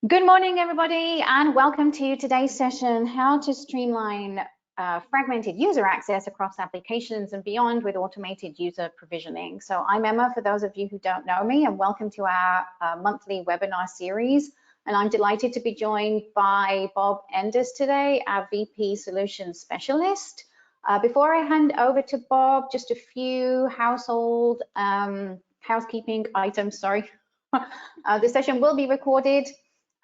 Good morning, everybody, and welcome to today's session, how to streamline fragmented user access across applications and beyond with automated user provisioning. So I'm Emma, for those of you who don't know me, and welcome to our monthly webinar series. And I'm delighted to be joined by Bob Enders today, our VP Solutions Specialist. Before I hand over to Bob, just a few housekeeping items, sorry. The session will be recorded.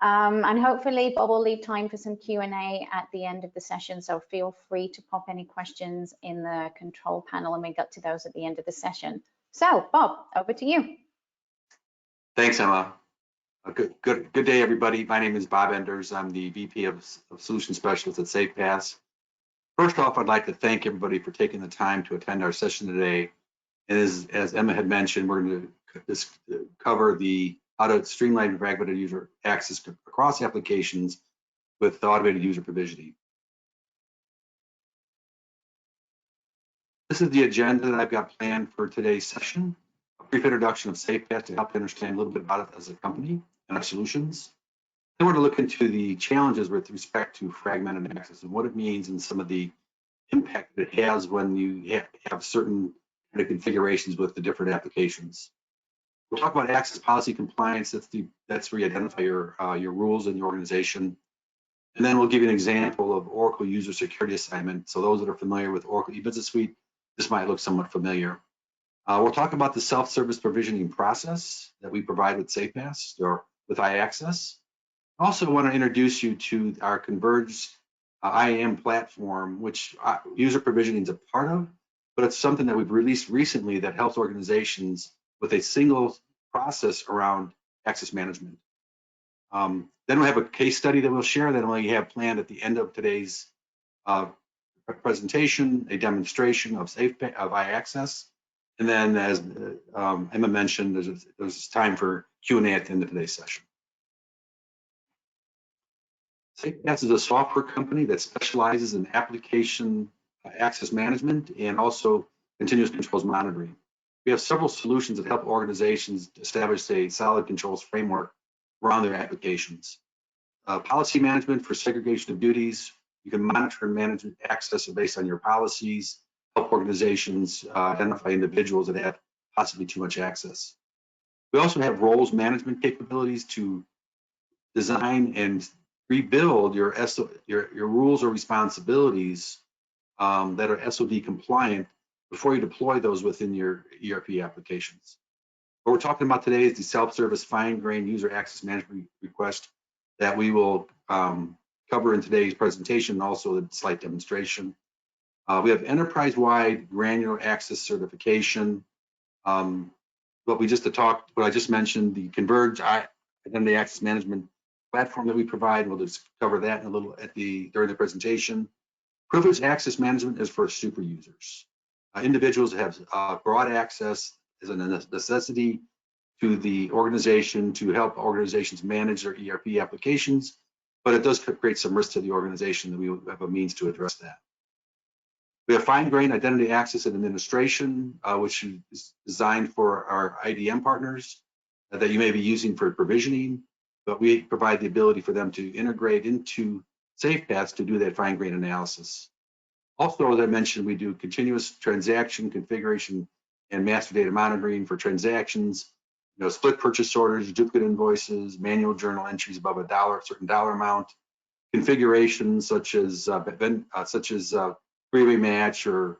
And hopefully Bob will leave time for some Q&A at the end of the session, so feel free to pop any questions in the control panel and we get to those at the end of the session. So Bob, over to you. Thanks, Emma. Good day, everybody. My name is Bob Enders. I'm the VP of Solution Specialist at SafePass. First off, I'd like to thank everybody for taking the time to attend our session today. And as Emma had mentioned, we're going to cover how to streamline fragmented user access across applications with automated user provisioning. This is the agenda that I've got planned for today's session. A brief introduction of SafePass to help you understand a little bit about it as a company and our solutions. Then we're going to look into the challenges with respect to fragmented access and what it means and some of the impact that it has when you have certain kind of configurations with the different applications. We'll talk about access policy compliance. That's where you identify your rules in your organization. And then we'll give you an example of Oracle User Security Assignment. So those that are familiar with Oracle eBusiness Suite, this might look somewhat familiar. We'll talk about the self-service provisioning process that we provide with SafePass or with iAccess. I also want to introduce you to our Converge IEM Platform, which user provisioning is a part of, but it's something that we've released recently that helps organizations with a single process around access management. Then we'll have a case study that we'll share that we have planned at the end of today's presentation, a demonstration of iAccess. And then as Emma mentioned, there's time for Q&A at the end of today's session. SafePass is a software company that specializes in application access management and also continuous controls monitoring. We have several solutions that help organizations establish a solid controls framework around their applications. Policy management for segregation of duties. You can monitor and manage access based on your policies, help organizations identify individuals that have possibly too much access. We also have roles management capabilities to design and rebuild your rules or responsibilities that are SOD compliant before you deploy those within your ERP applications. What we're talking about today is the self-service fine-grained user access management request that we will cover in today's presentation and also the slide demonstration. We have enterprise-wide granular access certification. What I just mentioned, the Converge Identity Access Management platform that we provide. We'll just cover that in a little during the presentation. Privileged access management is for super users. Individuals have broad access as a necessity to the organization to help organizations manage their ERP applications, but it does create some risk to the organization that we have a means to address that. We have fine-grained identity access and administration, which is designed for our IDM partners that you may be using for provisioning, but we provide the ability for them to integrate into SafePass to do that fine-grained analysis. Also, as I mentioned, we do continuous transaction configuration and master data monitoring for transactions, split purchase orders, duplicate invoices, manual journal entries above a certain dollar amount, configurations such as three-way match or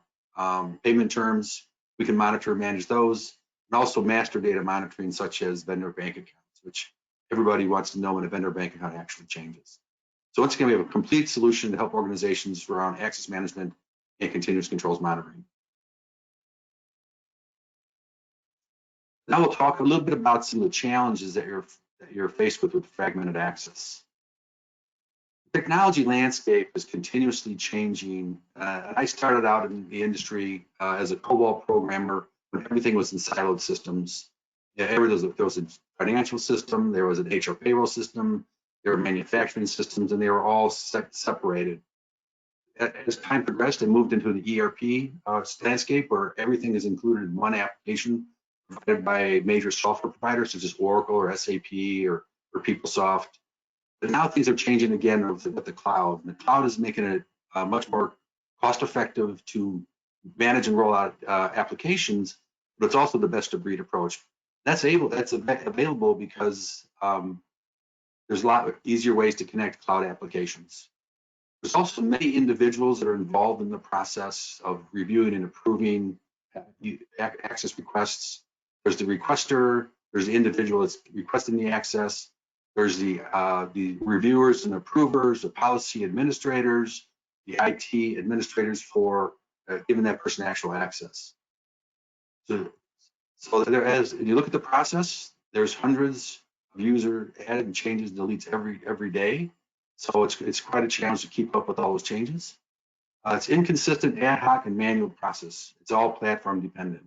payment terms. We can monitor and manage those, and also master data monitoring such as vendor bank accounts, which everybody wants to know when a vendor bank account actually changes. So once again, we have a complete solution to help organizations around access management and continuous controls monitoring. Now we'll talk a little bit about some of the challenges that you're faced with fragmented access. The technology landscape is continuously changing. I started out in the industry as a COBOL programmer when everything was in siloed systems. There was a financial system, there was an HR payroll system, there were manufacturing systems, and they were all separated. As time progressed, I moved into the ERP landscape where everything is included in one application provided by major software providers such as Oracle or SAP or PeopleSoft. But now things are changing again with the cloud. And the cloud is making it much more cost-effective to manage and roll out applications, but it's also the best-of-breed approach. That's available because there's a lot easier ways to connect cloud applications. There's also many individuals that are involved in the process of reviewing and approving access requests. There's the requester, there's the individual that's requesting the access, there's the reviewers and approvers, the policy administrators, the IT administrators for giving that person actual access. So there, as you look at the process, there's hundreds of user added and changes, deletes every day. So it's quite a challenge to keep up with all those changes. It's inconsistent, ad hoc, and manual process. It's all platform dependent.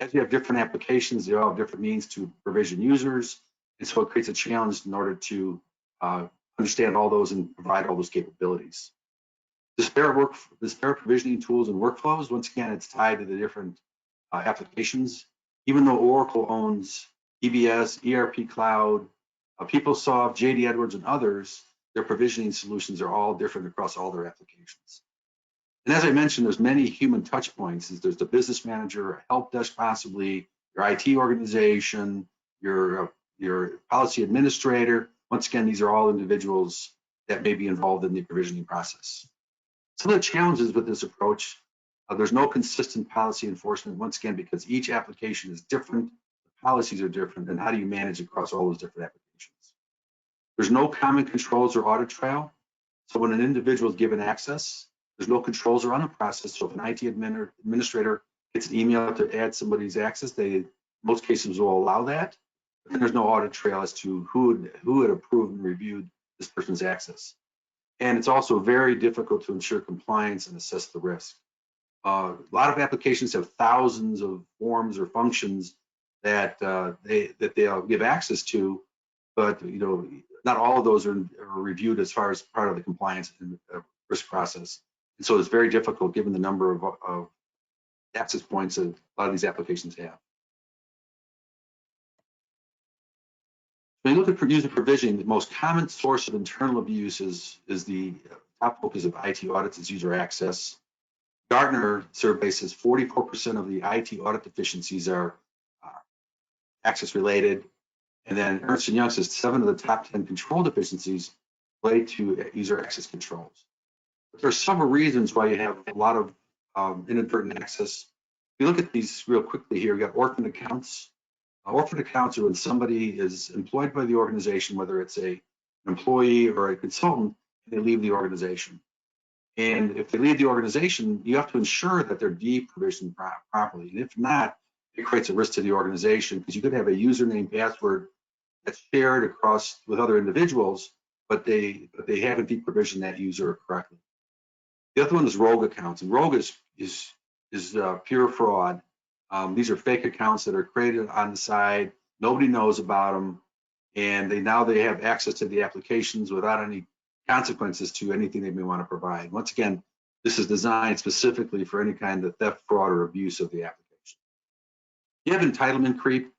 As you have different applications, they all have different means to provision users, and so it creates a challenge in order to understand all those and provide all those capabilities. Disparate provisioning tools and workflows. Once again, it's tied to the different applications. Even though Oracle owns EBS, ERP Cloud, PeopleSoft, JD Edwards, and others, their provisioning solutions are all different across all their applications. And as I mentioned, there's many human touch points. There's the business manager, a help desk possibly, your IT organization, your policy administrator. Once again, these are all individuals that may be involved in the provisioning process. Some of the challenges with this approach, there's no consistent policy enforcement, once again, because each application is different, the policies are different, and how do you manage across all those different applications? There's no common controls or audit trail. So when an individual is given access, there's no controls around the process. So if an IT administrator gets an email to add somebody's access, they, in most cases, will allow that. But then there's no audit trail as to who had approved and reviewed this person's access. And it's also very difficult to ensure compliance and assess the risk. A lot of applications have thousands of forms or functions that they'll give access to, but not all of those are reviewed as far as part of the compliance and risk process. And so it's very difficult given the number of access points that a lot of these applications have. When you look at user provisioning, the most common source of internal abuse is the top focus of IT audits is user access. Gartner survey says 44% of the IT audit deficiencies are access related. And then Ernst & Young says 7 of the top 10 control deficiencies relate to user access controls. But there are several reasons why you have a lot of inadvertent access. If you look at these real quickly here, you got orphan accounts. Orphan accounts are when somebody is employed by the organization, whether it's an employee or a consultant, and they leave the organization. And if they leave the organization, you have to ensure that they're deprovisioned properly. And if not, it creates a risk to the organization because you could have a username password that's shared across with other individuals, but they haven't deprovisioned that user correctly. The other one is rogue accounts, and rogue is pure fraud. These are fake accounts that are created on the side. Nobody knows about them, and they have access to the applications without any consequences to anything they may want to provide. Once again, this is designed specifically for any kind of theft, fraud, or abuse of the application. You have entitlement creep.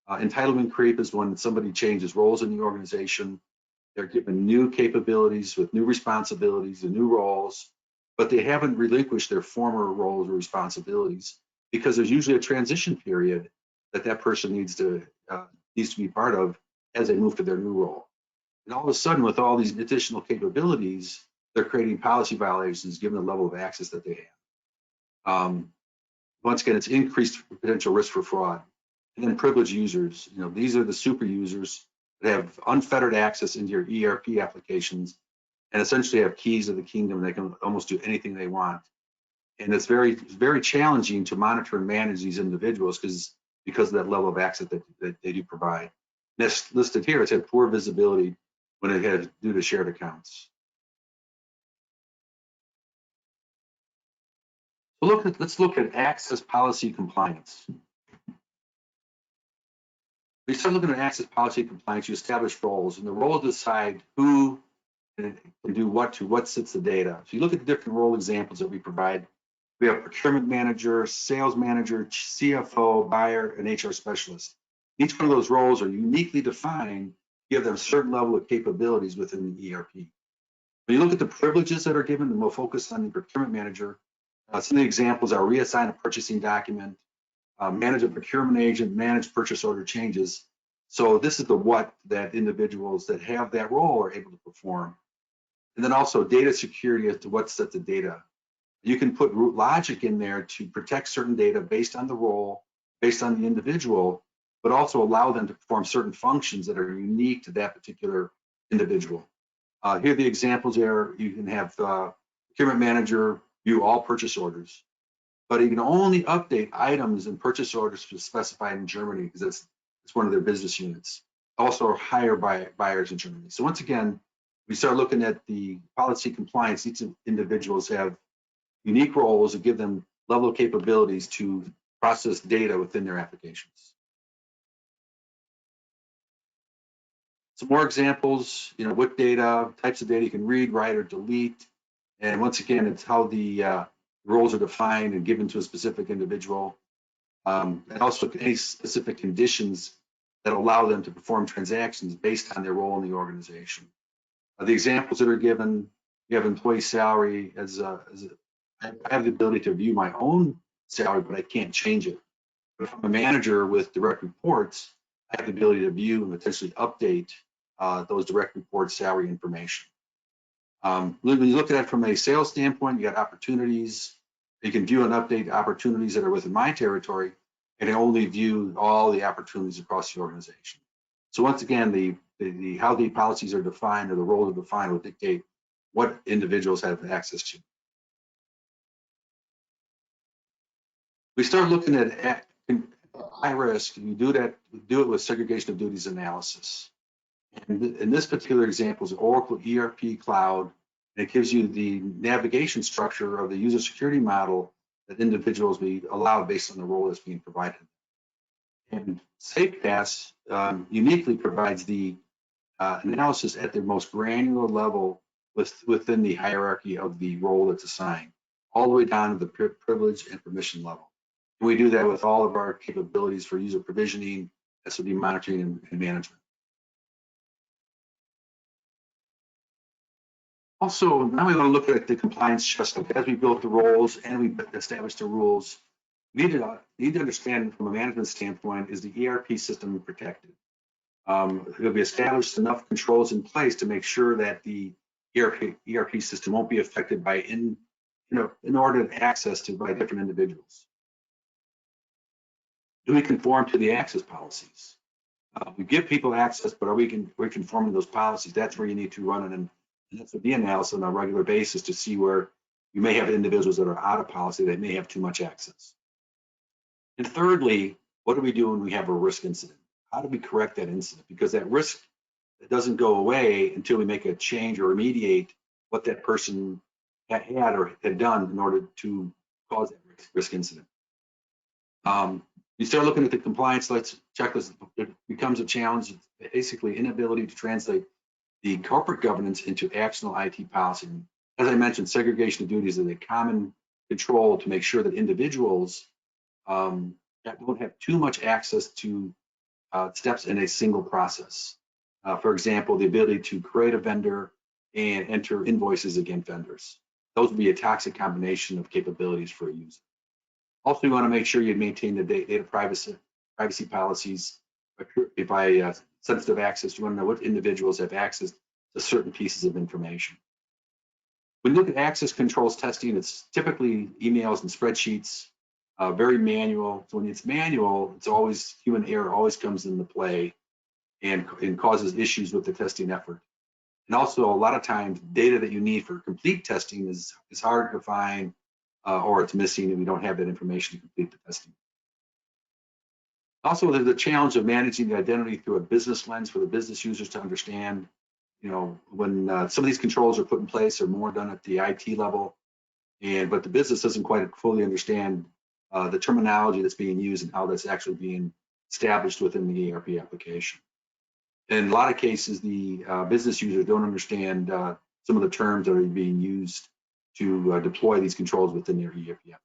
Entitlement creep is when somebody changes roles in the organization. They're given new capabilities with new responsibilities and new roles, but they haven't relinquished their former roles or responsibilities because there's usually a transition period that person needs to be part of as they move to their new role. And all of a sudden, with all these additional capabilities, they're creating policy violations given the level of access that they have. Once again, it's increased potential risk for fraud. And then privileged users, these are the super users that have unfettered access into your ERP applications and essentially have keys of the kingdom. They can almost do anything they want. And it's very, very challenging to monitor and manage these individuals because of that level of access that they do provide. And that's listed here. It's had poor visibility when it had due to shared accounts. So let's look at access policy compliance. When you start looking at access policy compliance, you establish roles, and the roles decide who can do what to what sits the data. So you look at the different role examples that we provide. We have procurement manager, sales manager, CFO, buyer, and HR specialist. Each one of those roles are uniquely defined give them a certain level of capabilities within the ERP. When you look at the privileges that are given, and we'll focus on the procurement manager, some of the examples are reassign a purchasing document, manage a procurement agent, manage purchase order changes. So this is the what that individuals that have that role are able to perform. And then also data security as to what sets of data. You can put root logic in there to protect certain data based on the role, based on the individual, but also allow them to perform certain functions that are unique to that particular individual. Here are the examples there. You can have procurement manager view all purchase orders, but you can only update items and purchase orders specified in Germany because it's one of their business units. Also hire buyers in Germany. So once again, we start looking at the policy compliance. Each individuals have unique roles that give them level of capabilities to process data within their applications. Some more examples, what data, types of data you can read, write, or delete. And once again, it's how the roles are defined and given to a specific individual. And also any specific conditions that allow them to perform transactions based on their role in the organization. The examples that are given, you have employee salary I have the ability to view my own salary, but I can't change it. But if I'm a manager with direct reports, I have the ability to view and potentially update those direct report salary information. When you look at it from a sales standpoint, you got opportunities. You can view and update opportunities that are within my territory, and I only view all the opportunities across the organization. So once again, how the policies are defined or the roles are defined will dictate what individuals have access to. We start looking at high risk, and do it with segregation of duties analysis. And in this particular example is Oracle ERP Cloud, and it gives you the navigation structure of the user security model that individuals be allowed based on the role that's being provided. And SafePass uniquely provides the analysis at the most granular level within the hierarchy of the role that's assigned, all the way down to the privilege and permission level. And we do that with all of our capabilities for user provisioning, SOD monitoring, and management. Also, now we want to look at the compliance checklist. As we built the roles and we established the rules, we need to understand from a management standpoint, is the ERP system protected? Have we established enough controls in place to make sure that the ERP system won't be affected by inordinate access by different individuals? Do we conform to the access policies? We give people access, but are we conforming to those policies? That's where you need to run an SOD analysis on a regular basis to see where you may have individuals that are out of policy that may have too much access. And thirdly, what do we do when we have a risk incident? How do we correct that incident? Because that risk doesn't go away until we make a change or remediate what that person had or had done in order to cause that risk incident. You start looking at the compliance checklist, it becomes a challenge, basically inability to translate the corporate governance into actionable IT policy. As I mentioned, segregation of duties is a common control to make sure that individuals don't have too much access to steps in a single process. For example, the ability to create a vendor and enter invoices against vendors. Those would be a toxic combination of capabilities for a user. Also, you want to make sure you maintain the data privacy policies. By sensitive access, you want to know what individuals have access to certain pieces of information. When you look at access controls testing, it's typically emails and spreadsheets, very manual. So when it's manual, it's always human error always comes into play and causes issues with the testing effort. And also, a lot of times, data that you need for complete testing is hard to find, or it's missing, and we don't have that information to complete the testing. Also, there's the challenge of managing the identity through a business lens for the business users to understand. When some of these controls are put in place, they're more done at the IT level, but the business doesn't quite fully understand the terminology that's being used and how that's actually being established within the ERP application. In a lot of cases, the business users don't understand some of the terms that are being used to deploy these controls within their ERP applications.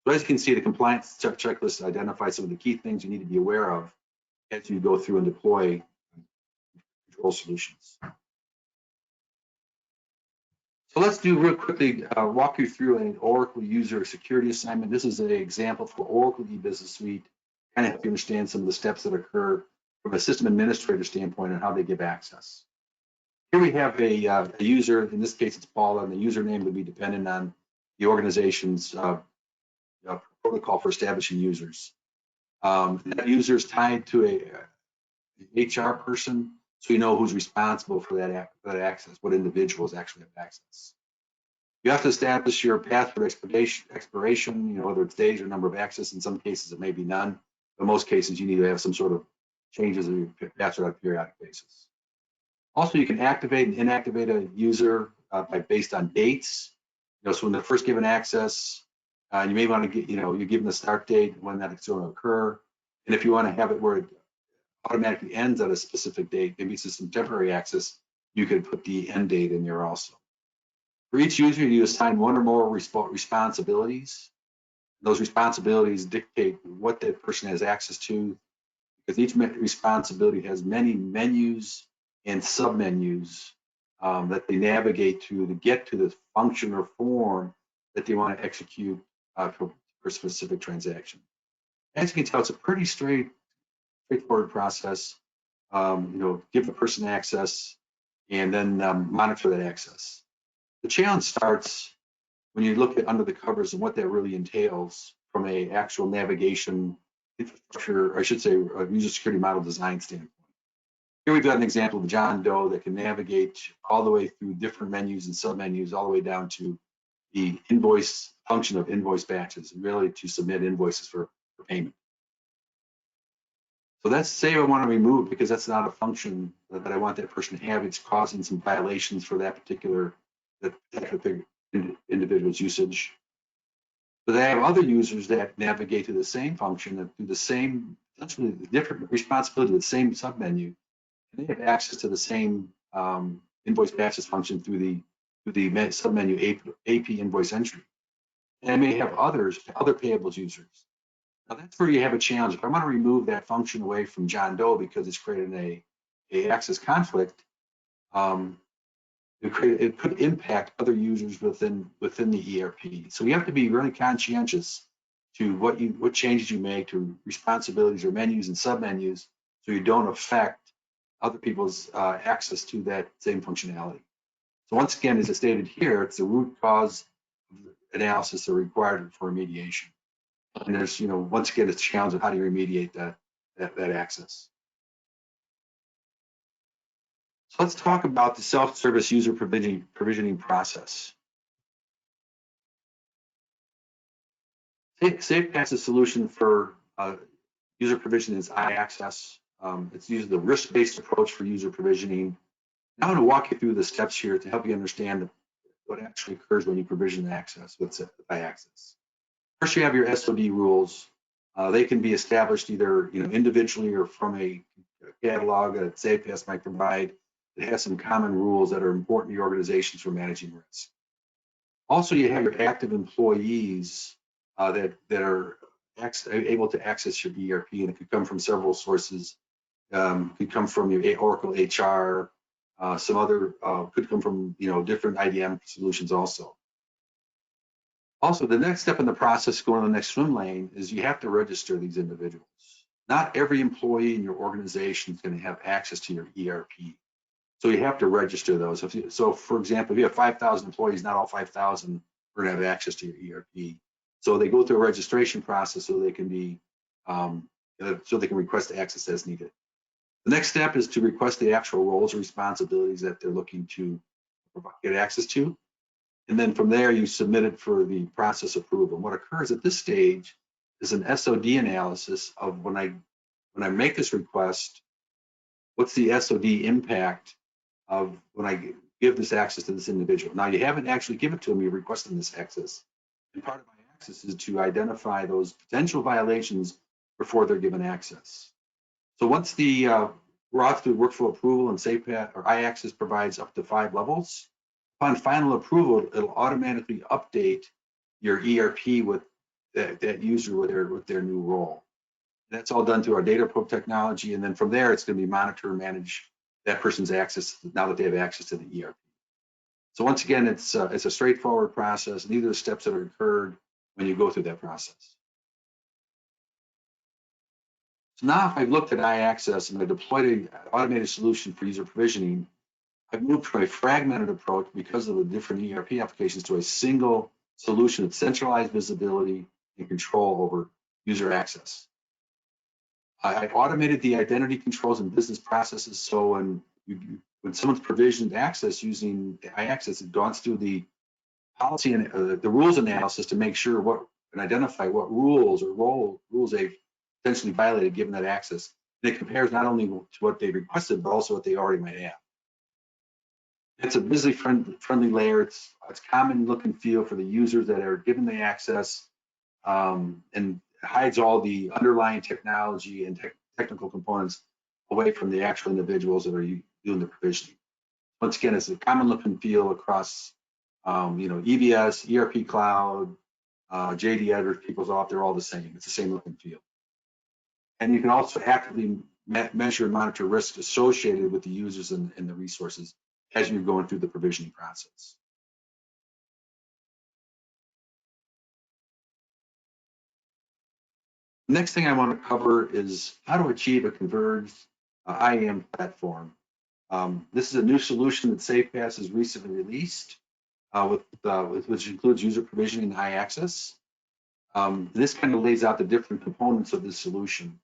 So as you can see, the compliance checklist identifies some of the key things you need to be aware of as you go through and deploy control solutions. So let's do real quickly, walk you through an Oracle user security assignment. This is an example for Oracle e-Business Suite, kind of help you understand some of the steps that occur from a system administrator standpoint and how they give access. Here we have a user, in this case it's Paula, and the username would be dependent on the organization's protocol for establishing users. That user is tied to a HR person, so you know who's responsible for that access, what individuals actually have access. You have to establish your password expiration, you know, whether it's days or number of access. In some cases, it may be none. But in most cases, you need to have some sort of changes in your password on a periodic basis. Also, you can activate and inactivate a user based on dates. You know, so when they're first given access, you may want to get, you know, you're given the start date when that's going to occur. And if you want to have it where it automatically ends at a specific date, maybe it's just some temporary access, you can put the end date in there also. For each user, you assign one or more responsibilities. Those responsibilities dictate what that person has access to, because each responsibility has many menus and submenus that they navigate to get to the function or form that they want to execute for a specific transaction. As you can tell, it's a pretty straightforward process. You know, give the person access and then monitor that access. The challenge starts when you look at under the covers and what that really entails from a actual navigation infrastructure, or I should say, a user security model design standpoint. Here we've got an example of John Doe that can navigate all the way through different menus and submenus, all the way down to the invoice function of invoice batches, and really to submit invoices for payment. So that's say I want to remove because that's not a function that I want that person to have. It's causing some violations for that particular individual's usage. But they have other users that navigate to the same function and do the same, essentially the different responsibility of the same submenu, and they have access to the same invoice batches function through the submenu AP invoice entry. And I may have other payables users. Now that's where you have a challenge. If I want to remove that function away from John Doe because it's created a access conflict, it could impact other users within the ERP. So you have to be really conscientious to what changes you make to responsibilities or menus and submenus, so you don't affect other people's access to that same functionality. So once again, as I stated here, it's the root cause analysis that are required for remediation. And there's, you know, once again, it's a challenge of how do you remediate that access. So let's talk about the self-service user provisioning process. SafePass's solution for user provisioning is iAccess. It's using the risk-based approach for user provisioning. Now I'm going to walk you through the steps here to help you understand what actually occurs when you provision access with iAccess. First, you have your SOD rules. They can be established either individually or from a catalog that SafePass might provide. It has some common rules that are important to your organizations for managing risk. Also, you have your active employees that are able to access your ERP, and it could come from several sources. Could come from your Oracle HR, some other could come from different IDM solutions also. Also, the next step in the process, going to the next swim lane, is you have to register these individuals. Not every employee in your organization is going to have access to your ERP. So you have to register those. So for example, if you have 5,000 employees, not all 5,000 are going to have access to your ERP. So they go through a registration process so they can be, so they can request access as needed. The next step is to request the actual roles or responsibilities that they're looking to get access to. And then from there, you submit it for the process approval. And what occurs at this stage is an SOD analysis of when I make this request, what's the SOD impact of when I give this access to this individual. Now, you haven't actually given it to them, you're requesting this access. And part of my access is to identify those potential violations before they're given access. So once we're off through workflow approval, and SafePass or iAccess provides up to 5 levels, upon final approval, it'll automatically update your ERP with that user with their new role. That's all done through our data probe technology, and then from there, it's going to be monitor and manage that person's access now that they have access to the ERP. So once again, it's a straightforward process, and these are the steps that are occurred when you go through that process. So now if I've looked at iAccess and I deployed an automated solution for user provisioning, I've moved from a fragmented approach because of the different ERP applications to a single solution with centralized visibility and control over user access. I've automated the identity controls and business processes, so when someone's provisioned access using iAccess, it goes through the policy and the rules analysis to make sure what and identify what rules or rules they've potentially violated given that access. And it compares not only to what they requested, but also what they already might have. It's a visually friendly layer. It's common look and feel for the users that are given the access, and hides all the underlying technology and technical components away from the actual individuals that are doing the provisioning. Once again, it's a common look and feel across, EBS, ERP Cloud, JD Editor, PeoplesOft, they're all the same. It's the same look and feel. And you can also actively measure and monitor risks associated with the users and the resources as you're going through the provisioning process. Next thing I want to cover is how to achieve a Converge IEM platform. This is a new solution that SafePass has recently released, which includes user provisioning and iAccess. This kind of lays out the different components of this solution.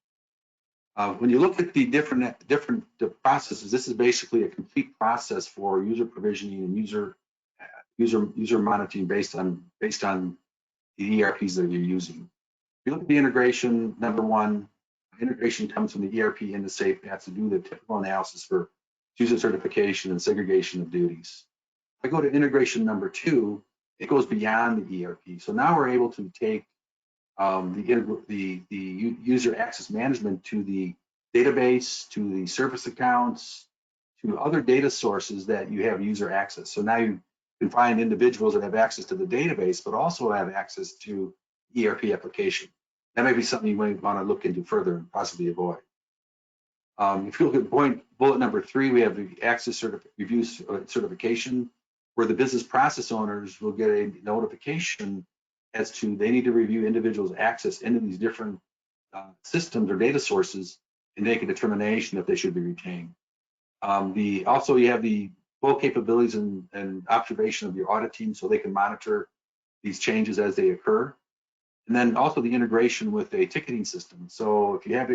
When you look at the different processes, this is basically a complete process for user provisioning and user monitoring based on the ERPs that you're using. If you look at the integration, number one, integration comes from the ERP into SafePass to do the typical analysis for user certification and segregation of duties. If I go to integration number two, it goes beyond the ERP. So now we're able to take the user access management to the database, to the service accounts, to other data sources that you have user access. So now you can find individuals that have access to the database, but also have access to ERP application. That may be something you might want to look into further and possibly avoid. If you look at bullet number 3, we have the access review certification, where the business process owners will get a notification as to they need to review individuals' access into these different systems or data sources and make a determination if they should be retained. Also, you have the full capabilities and observation of your audit team so they can monitor these changes as they occur. And then also the integration with a ticketing system. So if you have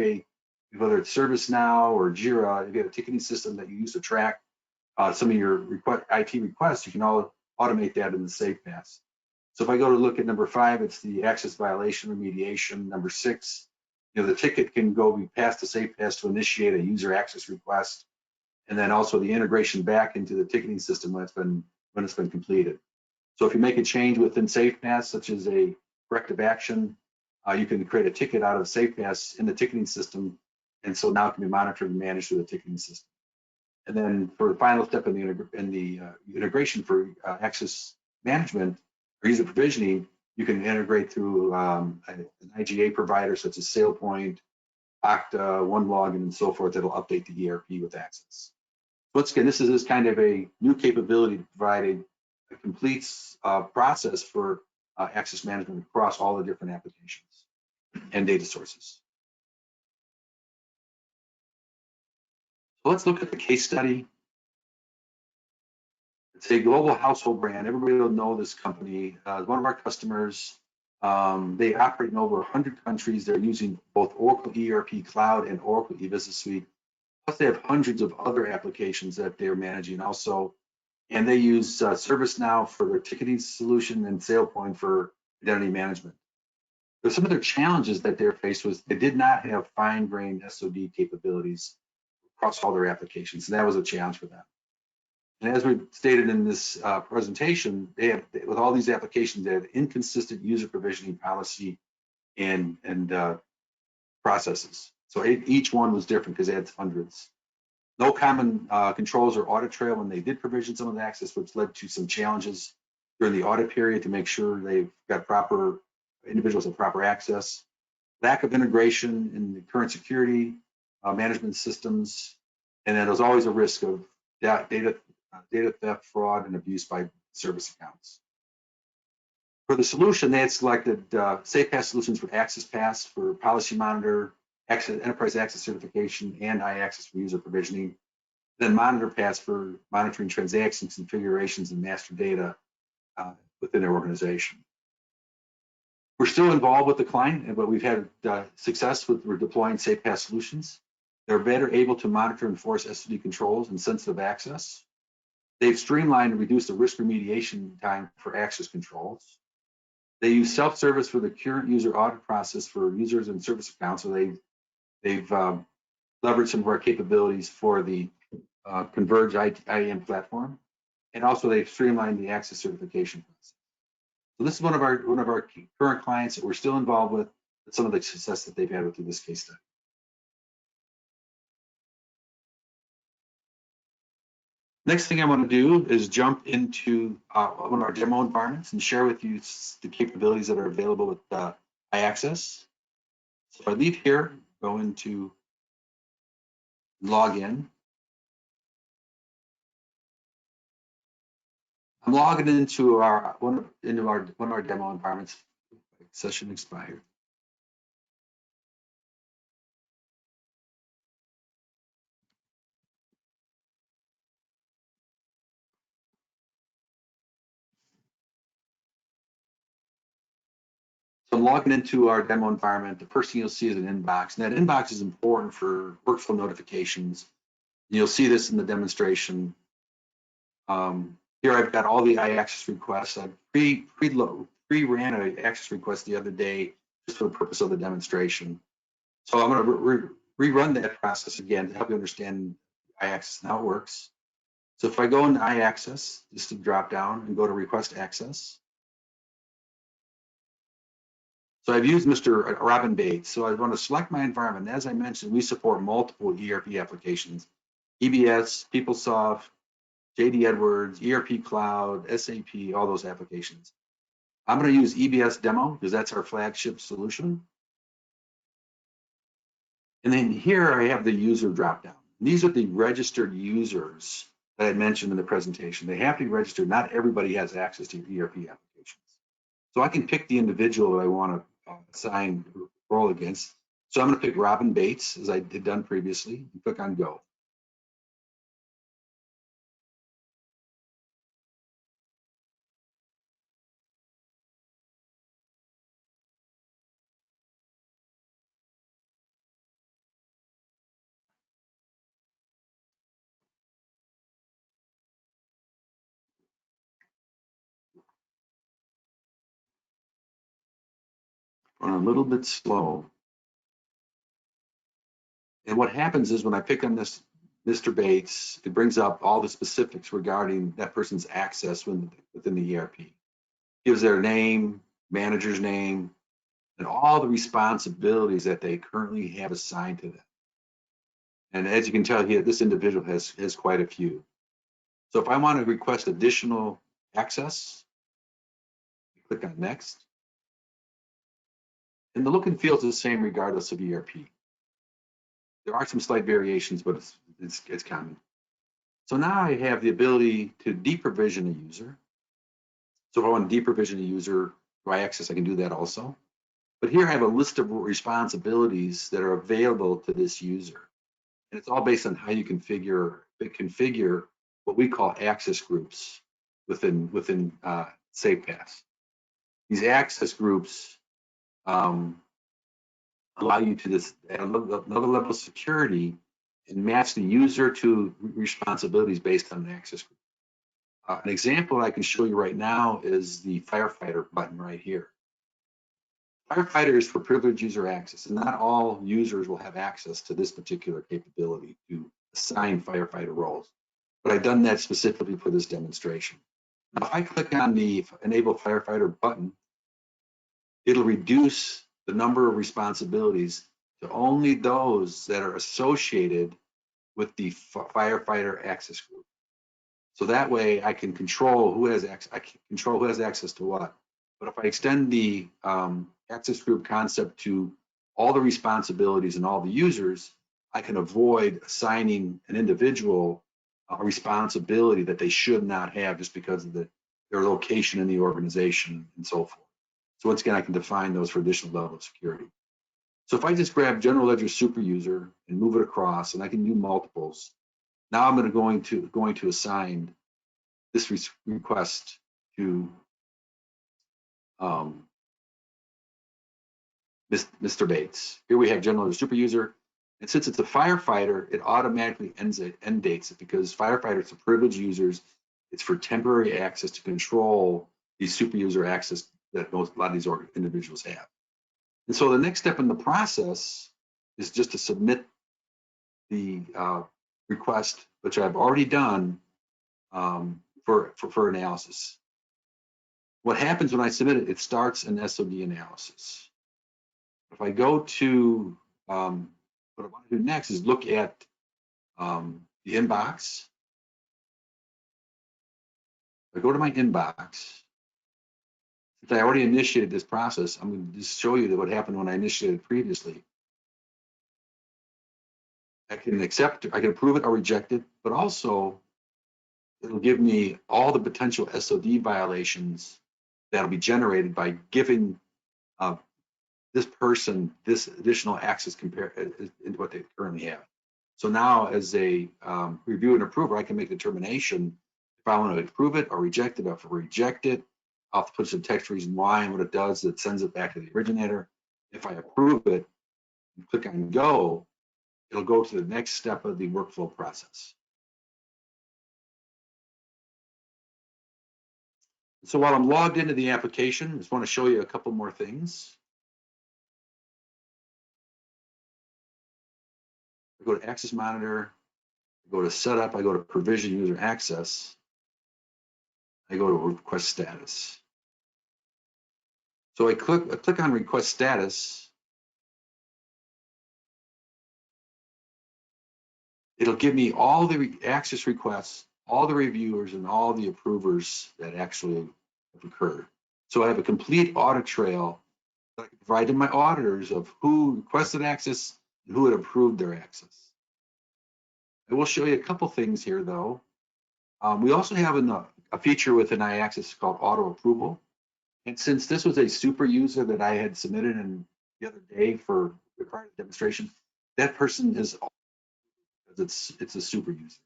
whether it's ServiceNow or Jira, if you have a ticketing system that you use to track some of your IT requests, you can all automate that in the SafePass. So if I go to look at number 5, it's the access violation remediation. Number 6, the ticket can be passed to SafePass to initiate a user access request, and then also the integration back into the ticketing system when it's been completed. So if you make a change within SafePass, such as a corrective action, you can create a ticket out of SafePass in the ticketing system, and so now it can be monitored and managed through the ticketing system. And then for the final step in the integration for access management or user provisioning, you can integrate through an IGA provider such as SailPoint, Okta, OneLogin, and so forth that'll update the ERP with access. Once again, this is kind of a new capability to provide a complete process for access management across all the different applications and data sources. So let's look at the case study. It's a global household brand. Everybody will know this company. One of our customers. They operate in over 100 countries. They're using both Oracle ERP Cloud and Oracle E-Business Suite. Plus, they have hundreds of other applications that they're managing also. And they use ServiceNow for their ticketing solution and SailPoint for identity management. But some of their challenges that they're faced with, they did not have fine-grained SOD capabilities across all their applications, and that was a challenge for them. And as we stated in this presentation, with all these applications, they have inconsistent user provisioning policy and processes. So each one was different because they had hundreds. No common controls or audit trail when they did provision some of the access, which led to some challenges during the audit period to make sure they've got proper individuals have proper access. Lack of integration in the current security management systems, And then there's always a risk of data theft, fraud, and abuse by service accounts. For the solution, they had selected SafePass solutions for Access Pass, for Policy Monitor, Enterprise Access Certification, and iAccess for user provisioning. Then Monitor Pass for monitoring transactions, configurations, and master data within their organization. We're still involved with the client, but we've had success with deploying SafePass solutions. They're better able to monitor and enforce SOD controls and sensitive access. They've streamlined and reduced the risk remediation time for access controls. They use self-service for the current user audit process for users and service accounts. So they've leveraged some of our capabilities for the Converge IEM Platform, and also they've streamlined the access certification process. So this is one of our current clients that we're still involved with, and some of the success that they've had with this case study. Next thing I want to do is jump into one of our demo environments and share with you the capabilities that are available with iAccess. So if I leave here, go into log in. I'm logging into one of our demo environments. Session expired. So I'm logging into our demo environment. The first thing you'll see is an inbox, and that inbox is important for workflow notifications. You'll see this in the demonstration. Here I've got all the iAccess requests. I pre-ran an access request the other day just for the purpose of the demonstration. So I'm going to rerun that process again to help you understand iAccess and how it works. So if I go into iAccess, just to drop down and go to request access. So I've used Mr. Robin Bates. So I want to select my environment. As I mentioned, we support multiple ERP applications: EBS, PeopleSoft, JD Edwards, ERP Cloud, SAP, all those applications. I'm going to use EBS Demo because that's our flagship solution. And then here I have the user dropdown. These are the registered users that I mentioned in the presentation. They have to be registered. Not everybody has access to your ERP applications. So I can pick the individual that I want to assign role against. So I'm going to pick Robin Bates, as I did done previously, and click on Go. Run a little bit slow. And what happens is when I pick on this Mr. Bates, it brings up all the specifics regarding that person's access within the ERP. Gives their name, manager's name, and all the responsibilities that they currently have assigned to them. And as you can tell here, this individual has quite a few. So if I want to request additional access, click on Next. And the look and feel is the same regardless of ERP. There are some slight variations, but it's common. So now I have the ability to deprovision a user. So if I want to deprovision a user by access, I can do that also. But here I have a list of responsibilities that are available to this user. And it's all based on how you configure what we call access groups within SafePass. These access groups allow you to add another level of security and match the user to responsibilities based on an access group. An example I can show you right now is the firefighter button right here. Firefighter is for privileged user access, and not all users will have access to this particular capability to assign firefighter roles. But I've done that specifically for this demonstration. Now, if I click on the Enable Firefighter button, it'll reduce the number of responsibilities to only those that are associated with the firefighter access group. So that way I can control who has access. I can control who has access to what. But if I extend the access group concept to all the responsibilities and all the users, I can avoid assigning an individual a responsibility that they should not have just because of their location in the organization and so forth. So once again, I can define those for additional level of security. So if I just grab general ledger super user and move it across, and I can do multiples, now I'm going to assign this request to Mr. Bates. Here we have general ledger super user. And since it's a firefighter, it automatically end dates it because firefighters are privileged users. It's for temporary access to control these super user access that a lot of these individuals have. And so the next step in the process is just to submit the request, which I've already done for analysis. What happens when I submit it, it starts an SOD analysis. If I go to, what I want to do next is look at the inbox. If I go to my inbox, since I already initiated this process, I'm going to just show you what happened when I initiated previously. I can accept, I can approve it or reject it, but also it'll give me all the potential SOD violations that'll be generated by giving this person this additional access compared to what they currently have. So now as a review and approver, I can make a determination if I want to approve it or reject it. If I reject it, I'll have to put some text reason why, and what it does, it sends it back to the originator. If I approve it and click on go, it'll go to the next step of the workflow process. So while I'm logged into the application, I just want to show you a couple more things. I go to Access Monitor, I go to Setup, I go to Provision User Access, I go to Request Status. So I click on Request Status. It'll give me all the access requests, all the reviewers, and all the approvers that actually have occurred. So I have a complete audit trail that I can provide to my auditors of who requested access and who had approved their access. I will show you a couple things here, though. We also have a feature within iAccess called auto approval. And since this was a super user that I had submitted in the other day for the prior demonstration, that person is, because it's a super user.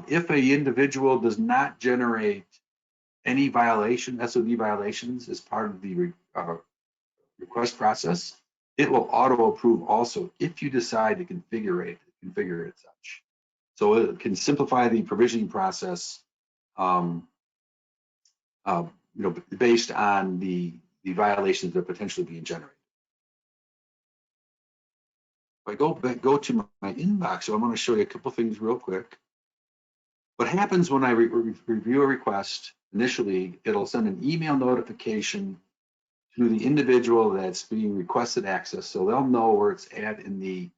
If an individual does not generate any violation, SOD violations as part of the request process, it will auto approve also if you decide to configure it such. So it can simplify the provisioning process, based on the violations that are potentially being generated. If I go to my inbox, so I'm going to show you a couple things real quick. What happens when I review a request, initially, it'll send an email notification to the individual that's being requested access, so they'll know where it's at in the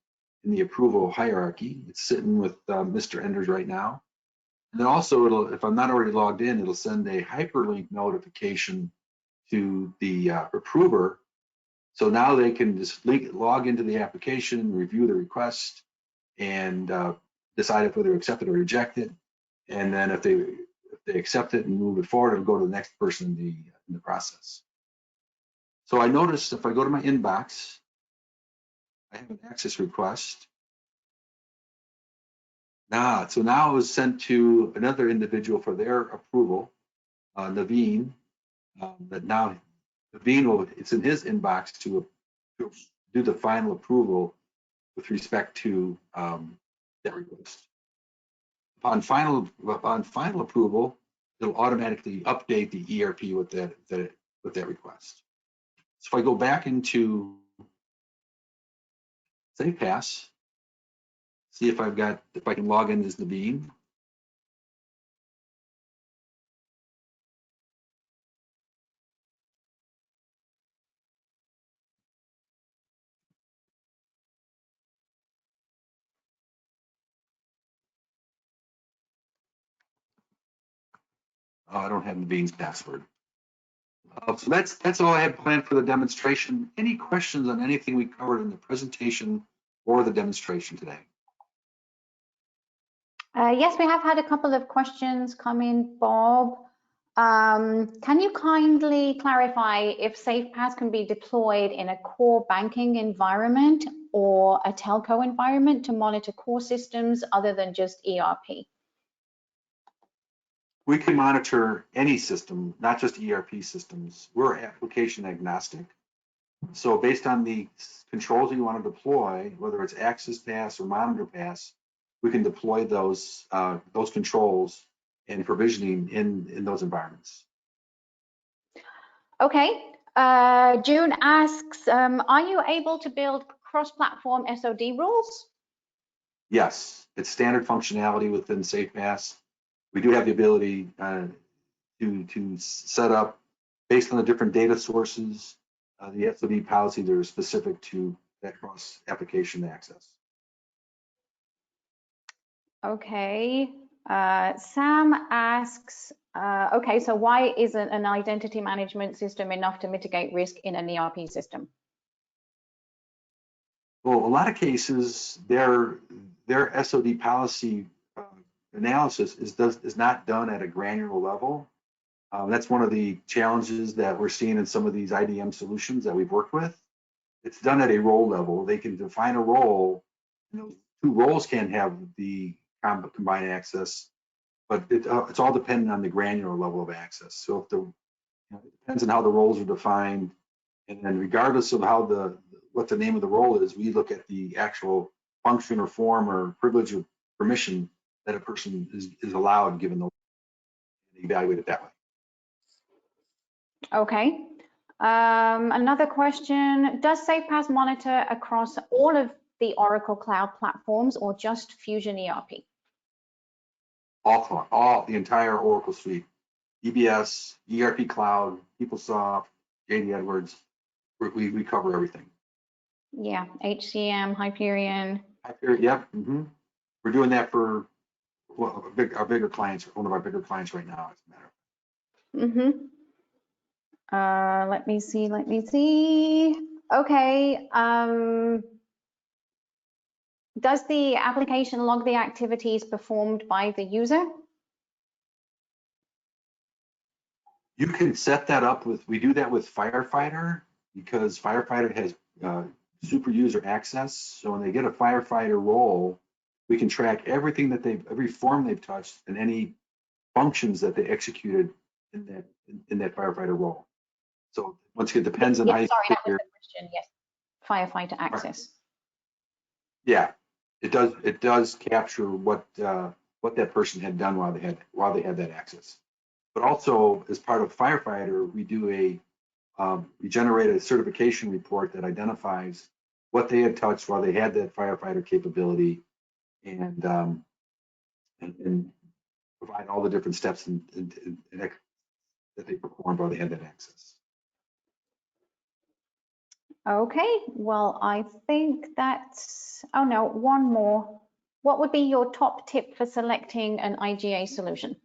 approval hierarchy. It's sitting with Mr. Enders right now. And then also, if I'm not already logged in, it'll send a hyperlink notification to the approver. So now they can just log into the application, review the request, and decide if whether to accept it or reject it. And then if they accept it and move it forward, it'll go to the next person in the process. So I noticed if I go to my inbox, I have an access request. So now it was sent to another individual for their approval, Naveen. That now Naveen it's in his inbox to do the final approval with respect to that request. Upon final approval, it'll automatically update the ERP with that request. So if I go back into SafePass, see if I can log in as Naveen. I don't have Naveen's password. So that's all I had planned for the demonstration. Any questions on anything we covered in the presentation or the demonstration today? Yes, we have had a couple of questions come in, Bob. Can you kindly clarify if SafePass can be deployed in a core banking environment or a telco environment to monitor core systems other than just ERP? We can monitor any system, not just ERP systems. We're application agnostic. So based on the controls you want to deploy, whether it's access pass or monitor pass, we can deploy those controls and provisioning in those environments. Okay. June asks, are you able to build cross-platform SOD rules? Yes, it's standard functionality within SafePass. We do have the ability to set up, based on the different data sources, the SOD policies that are specific to that cross-application access. Okay. Sam asks, okay, so why isn't an identity management system enough to mitigate risk in an ERP system? Well, a lot of cases, their SOD policy analysis is not done at a granular level. That's one of the challenges that we're seeing in some of these IDM solutions that we've worked with. It's done at a role level. They can define a role. Two roles can have the combined access, but it's all dependent on the granular level of access. So if it depends on how the roles are defined, and then regardless of how what the name of the role is, we look at the actual function or form or privilege or permission that a person is allowed given the and evaluate it that way. Okay. Another question, does SafePass monitor across all of the Oracle Cloud platforms or just Fusion ERP? All the entire Oracle suite, EBS, ERP Cloud, PeopleSoft, JD Edwards, we cover everything. Yeah, HCM, Hyperion. Yep. We're doing that for our bigger clients, one of our bigger clients right now, as a matter of fact. Let me see. Okay. Does the application log the activities performed by the user? You can set that up we do that with Firefighter, because Firefighter has super user access. So when they get a firefighter role, we can track everything that every form they've touched and any functions that they executed in that firefighter role. So once again, it depends on how you sorry, that was your, the question. Yes, firefighter access. Yeah, it does capture what that person had done while they had that access. But also, as part of firefighter, we do we generate a certification report that identifies what they had touched while they had that firefighter capability, and provide all the different steps that they performed while they had that access. Okay, well, I think that's, oh no, one more. What would be your top tip for selecting an IGA solution?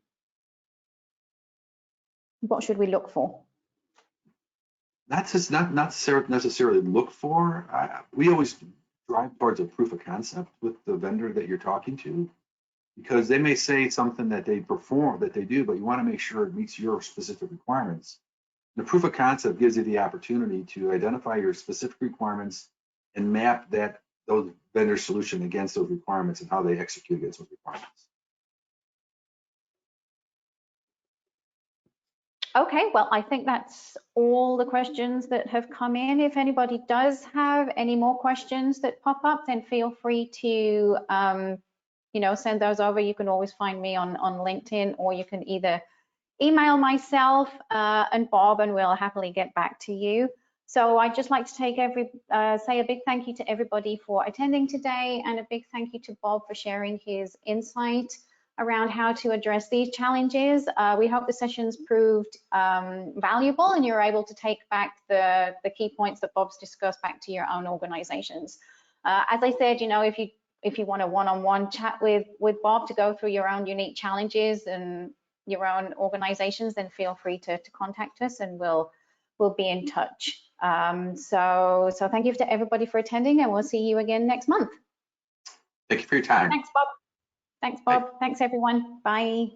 What should we look for? Not necessarily look for. We always drive towards a proof of concept with the vendor that you're talking to, because they may say something that they perform, that they do, but you want to make sure it meets your specific requirements. The proof of concept gives you the opportunity to identify your specific requirements and map those vendor solution against those requirements and how they execute against those requirements. Okay, well, I think that's all the questions that have come in. If anybody does have any more questions that pop up, then feel free to send those over. You can always find me on LinkedIn, or you can either email myself and Bob, and we'll happily get back to you. So I'd just like to say a big thank you to everybody for attending today, and a big thank you to Bob for sharing his insight around how to address these challenges. We hope the sessions proved valuable and you're able to take back the key points that Bob's discussed back to your own organizations. As I said, if you want a one-on-one chat with Bob to go through your own unique challenges and your own organizations, then feel free to contact us and we'll be in touch. So thank you to everybody for attending, and we'll see you again next month. Thank you for your time. Thanks, Bob. Thanks, Bob. Thanks, everyone. Bye.